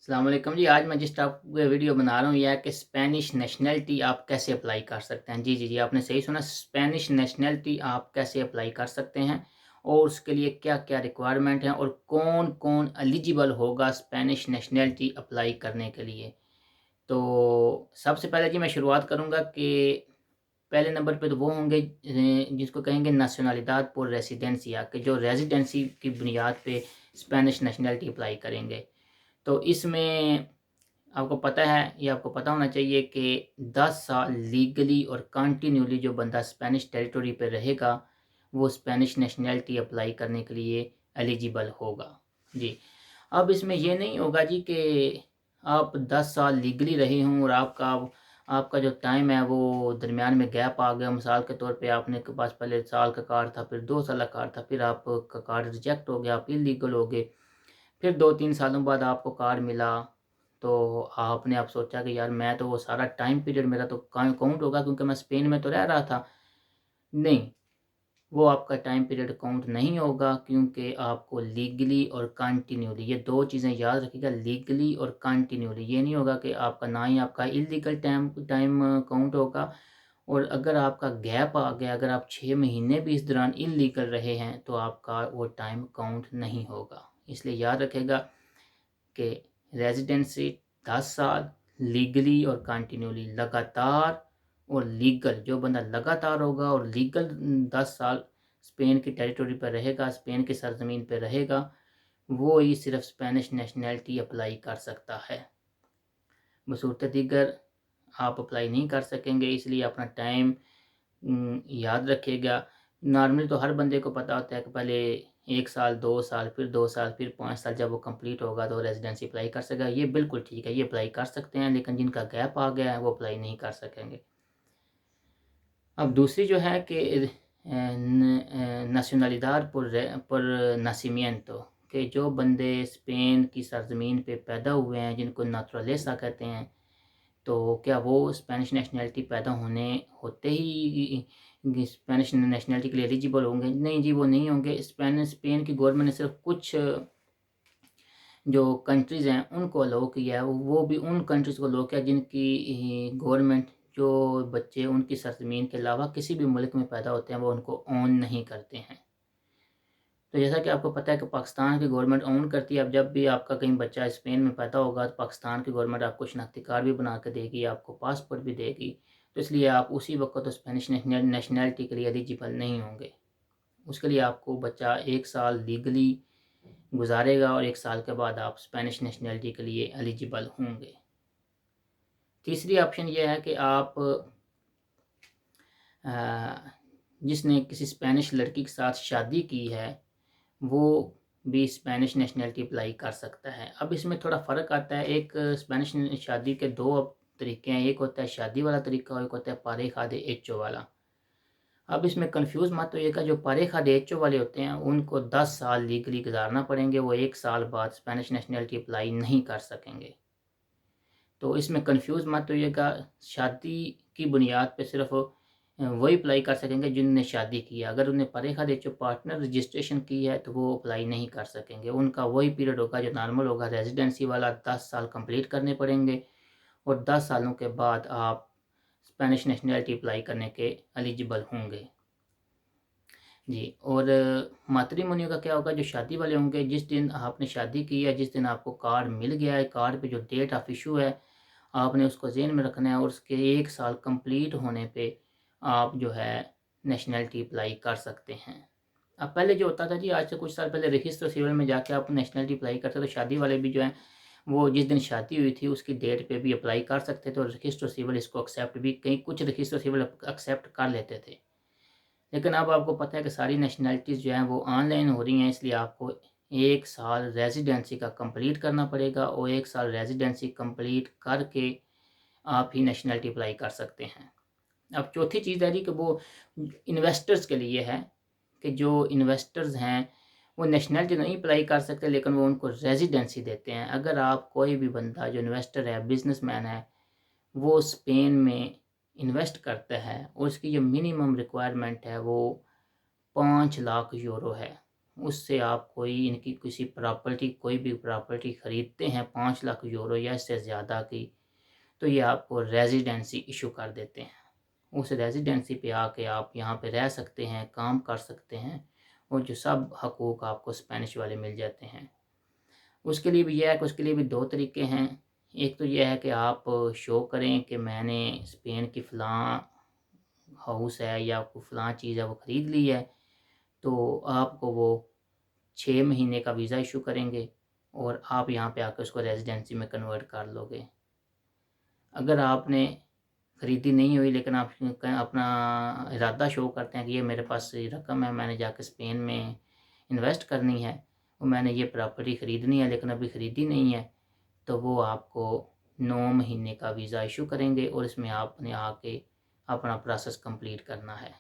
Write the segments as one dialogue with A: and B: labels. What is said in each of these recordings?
A: अस्सलाम वालेकुम जी। आज मैं जिस टॉपिक पे वीडियो बना रहा हूँ यह है कि स्पेनिश नेशनैलिटी आप कैसे अप्लाई कर सकते हैं। जी, आपने सही सुना, स्पेनिश नेशनैलिटी आप कैसे अप्लाई कर सकते हैं और उसके लिए क्या-क्या रिक्वायरमेंट हैं और कौन-कौन एलिजिबल होगा स्पेनिश नेशनैलिटी अप्लाई करने के लिए। तो सबसे पहले जी मैं शुरुआत करूँगा कि पहले नंबर पे तो वो होंगे जिसको कहेंगे नेशनलिडad por रेसिडेंसिया, कि जो रेज़िडेंसी की बुनियाद पे स्पेनिश नेशनैलिटी अप्लाई करेंगे। तो इसमें आपको पता है, ये आपको पता होना चाहिए कि 10 साल लीगली और कंटिन्यूली जो बंदा स्पेनिश टेरिटरी पे रहेगा, वो स्पेनिश नेशनैलिटी अप्लाई करने के लिए एलिजिबल होगा। जी, अब इसमें ये नहीं होगा जी कि आप 10 साल लीगली रहे हों और आपका आपका जो टाइम है वो दरमियान में गैप आ गया। मिसाल के तौर पे आपने के पास पहले साल का कार्ड था, फिर 2 साल का कार्ड था, फिर आपका कार्ड रिजेक्ट हो गया, आप इल्लीगल हो गए। फिर 2-3 सालों बाद आपको कार्ड मिला, तो आपने अब सोचा कि यार मैं तो वो सारा टाइम पीरियड मेरा तो काउंट होगा क्योंकि मैं स्पेन में तो रह रहा था। नहीं, वो आपका टाइम पीरियड काउंट नहीं होगा क्योंकि आपको लीगली और कंटिन्यूली, ये 2 चीज़ें याद रखिएगा, लीगली और कंटिन्यूली। ये नहीं होगा कि आपका ना ही आपका इल्लीगल टाइम टाइम काउंट होगा और अगर आपका गैप आ गया, अगर आप 6 महीने भी इस दौरान इल्लीगल रहे हैं, तो आपका वो टाइम काउंट नहीं होगा। इसलिए याद रखिएगा कि रेज़िडेंसी 10 साल लीगली और कंटिन्यूली, लगातार और लीगल, जो बंदा लगातार होगा और लीगल 10 साल स्पेन की टेरिटरी पर रहेगा, स्पेन की सरज़मीन पे रहेगा, वो ही सिर्फ़ स्पेनिश नेशनैलिटी अप्लाई कर सकता है। बसूरत दीगर आप अप्लाई नहीं कर सकेंगे, इसलिए अपना टाइम याद रखिएगा। नॉर्मली तो हर बंदे को पता होता है कि पहले 1 साल, 2 साल, फिर 2 साल, फिर 5 साल, जब वो कंप्लीट होगा तो रेज़िडेंसी अप्लाई कर सकेगा। ये बिल्कुल ठीक है, ये अप्लाई कर सकते हैं, लेकिन जिनका गैप आ गया है वो अप्लाई नहीं कर सकेंगे। अब दूसरी जो है कि nacionalidad por nacimiento, कि जो बंदे स्पेन की सरज़मीन पे पैदा हुए हैं, जिनको नातुरालेसा कहते हैं, तो क्या वो स्पेनिश नेशनैलिटी पैदा होने होते ही स्पेनिश नेशनैलिटी के लिए एलिजिबल होंगे? नहीं जी, वो नहीं होंगे। स्पेन की गवर्नमेंट ने सिर्फ़ कुछ जो कंट्रीज़ हैं उनको अलाउ किया है, वो भी उन कंट्रीज़ को अलाउ किया जिनकी गवर्नमेंट, जो बच्चे उनकी सरज़मीन के अलावा किसी भी मुल्क में पैदा होते हैं वो उनको ओन नहीं करते हैं। तो जैसा कि आपको पता है कि पाकिस्तान की गवर्नमेंट ओन करती है। अब जब भी आपका कहीं बच्चा स्पेन में पैदा होगा तो पाकिस्तान की गवर्नमेंट आपको शनाख्ती कार्ड भी बना के देगी, आपको पासपोर्ट भी देगी। तो इसलिए आप उसी वक़्त तो स्पेनिश नेशनैलिटी के लिए एलिजिबल नहीं होंगे। उसके लिए आपको बच्चा 1 साल लीगली गुज़ारेगा और 1 साल के बाद आप स्पेनिश नेशनैलिटी के लिए एलिजिबल होंगे। तीसरी ऑप्शन ये है कि आप अ, जिसने किसी स्पेनिश लड़की के साथ शादी की है, वो भी स्पेनिश नेशनैलिटी अप्लाई कर सकता है। अब इसमें थोड़ा फ़र्क आता है। एक स्पेनिश शादी के 2 तरीके हैं, एक होता है शादी वाला तरीका और एक होता है पारेja de hecho वाला। अब इसमें कन्फ्यूज़ मत होइएगा, जो पारेja de hecho वाले होते हैं उनको 10 साल लीगली गुज़ारना पड़ेंगे, वो 1 साल बाद स्पेनिश नेशनैलिटी अप्लाई नहीं कर सकेंगे। तो इसमें कन्फ्यूज़ मत होइएगा, शादी की बुनियाद पे सिर्फ़ वही अप्लाई कर सकेंगे जिनने शादी की है। अगर उन्हें पारेja de hecho पार्टनर रजिस्ट्रेशन की है तो वो अप्लाई नहीं कर सकेंगे। उनका वही पीरियड होगा जो नॉर्मल होगा, रेज़िडेंसी वाला 10 साल कंप्लीट करने पड़ेंगे और 10 सालों के बाद आप स्पेनिश नेशनैलिटी अप्लाई करने के एलिजिबल होंगे। जी, और मैट्रिमोनी का क्या होगा, जो शादी वाले होंगे, जिस दिन आपने शादी की है, जिस दिन आपको कार्ड मिल गया है, कार्ड पे जो डेट ऑफ इशू है, आपने उसको ज़हन में रखना है और उसके 1 साल कंप्लीट होने पे आप जो है नेशनैलिटी अप्लाई कर सकते हैं। अब पहले जो होता था जी, आज से कुछ साल पहले रजिस्टर सिविल में जाके आप नेशनैलिटी अप्लाई करते, तो शादी वाले भी जो हैं वो जिस दिन शादी हुई थी उसकी डेट पे भी अप्लाई कर सकते थे और रजिस्टर सिविल इसको एक्सेप्ट भी, कहीं कुछ रजिस्टर सिविल एक्सेप्ट कर लेते थे। लेकिन अब आपको पता है कि सारी नेशनैलिटीज़ जो हैं वो ऑनलाइन हो रही हैं, इसलिए आपको 1 साल रेज़िडेंसी का कंप्लीट करना पड़ेगा और 1 साल रेज़िडेंसी कंप्लीट करके आप ही नेशनैलिटी अप्लाई कर सकते हैं। अब चौथी चीज़ है जी कि वो इन्वेस्टर्स के लिए है, कि जो इन्वेस्टर्स हैं वो नेशनैलिटी नहीं अप्लाई कर सकते, लेकिन वो उनको रेज़िडेंसी देते हैं। अगर आप कोई भी बंदा जो इन्वेस्टर है, बिज़नेसमैन है, वो स्पेन में इन्वेस्ट करता है और उसकी जो मिनिमम रिक्वायरमेंट है वो 5 लाख यूरो है। उससे आप कोई इनकी किसी प्रॉपर्टी कोई भी प्रॉपर्टी ख़रीदते हैं 5 लाख यूरो या इससे ज़्यादा की, तो ये आपको रेजिडेंसी इशू कर देते हैं। उस रेजिडेंसी पे आके आप यहाँ पे रह सकते हैं, काम कर सकते हैं और जो सब हकूक़ आपको स्पेनिश वाले मिल जाते हैं। उसके लिए भी यह है कि उसके लिए भी 2 तरीके हैं। एक तो ये है कि आप शो करें कि मैंने स्पेन की फ़लाँ हाउस है या कोई फ़लाँ चीज़ है वो ख़रीद ली है, तो आपको वो 6 महीने का वीज़ा इशू करेंगे और आप यहाँ पे आकर उसको रेजिडेंसी में कन्वर्ट कर लोगे। अगर आपने ख़रीदी नहीं हुई लेकिन आप अपना इरादा शो करते हैं कि ये मेरे पास रकम है, मैंने जाके स्पेन में इन्वेस्ट करनी है और मैंने ये प्रॉपर्टी ख़रीदनी है लेकिन अभी ख़रीदी नहीं है, तो वो आपको 9 महीने का वीज़ा इशू करेंगे और इसमें आपने आके अपना प्रोसेस कंप्लीट करना है।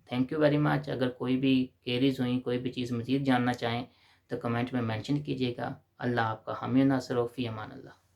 A: Thank you very much. अगर कोई भी क्वेरीज़ हुई, कोई भी चीज़ मज़ीद जानना चाहें तो कमेंट में मेंशन कीजिएगा। अल्लाह आपका हामी नासर हो, फ़ी अमान अल्लाह।